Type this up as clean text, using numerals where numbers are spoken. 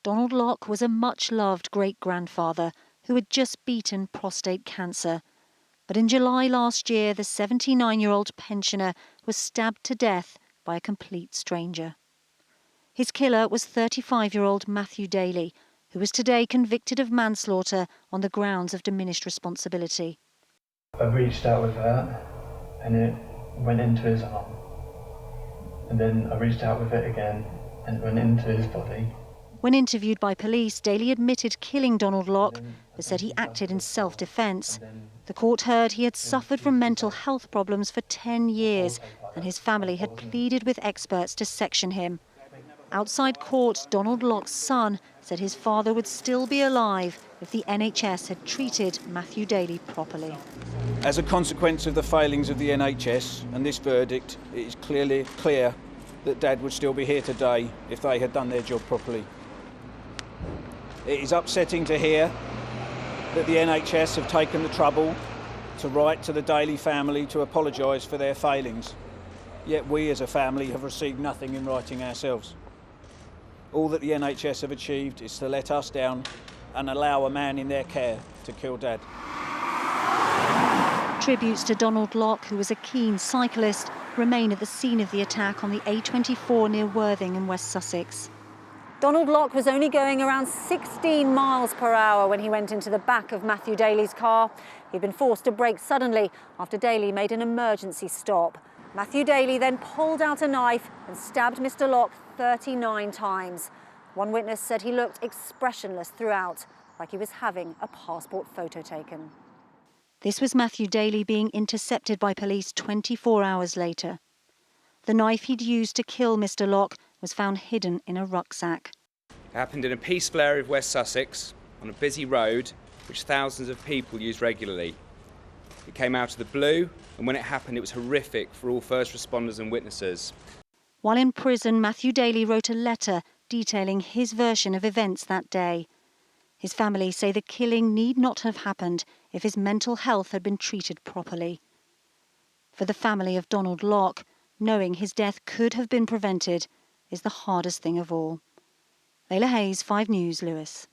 Donald Locke was a much-loved great-grandfather who had just beaten prostate cancer. But in July last year, the 79-year-old pensioner was stabbed to death by a complete stranger. His killer was 35-year-old Matthew Daley, who was today convicted of manslaughter on the grounds of diminished responsibility. I reached out with that and it went into his arm. And then I reached out with it again and it went into his body. When interviewed by police, Daley admitted killing Donald Locke, but said he acted in self-defence. The court heard he had suffered from mental health problems for 10 years and his family had pleaded with experts to section him. Outside court, Donald Locke's son said his father would still be alive if the NHS had treated Matthew Daley properly. As a consequence of the failings of the NHS and this verdict, it is clear that Dad would still be here today if they had done their job properly. It is upsetting to hear that the NHS have taken the trouble to write to the Daley family to apologise for their failings. Yet we as a family have received nothing in writing ourselves. All that the NHS have achieved is to let us down and allow a man in their care to kill Dad. Tributes to Donald Locke, who was a keen cyclist, remain at the scene of the attack on the A24 near Worthing in West Sussex. Donald Locke was only going around 16 miles per hour when he went into the back of Matthew Daley's car. He'd been forced to brake suddenly after Daley made an emergency stop. Matthew Daley then pulled out a knife and stabbed Mr. Locke 39 times. One witness said he looked expressionless throughout, like he was having a passport photo taken. This was Matthew Daley being intercepted by police 24 hours later. The knife he'd used to kill Mr. Locke was found hidden in a rucksack. It happened in a peaceful area of West Sussex, on a busy road which thousands of people use regularly. It came out of the blue, and when it happened, it was horrific for all first responders and witnesses. While in prison, Matthew Daley wrote a letter detailing his version of events that day. His family say the killing need not have happened if his mental health had been treated properly. For the family of Donald Locke, knowing his death could have been prevented is the hardest thing of all. Layla Hayes, 5 News, Lewis.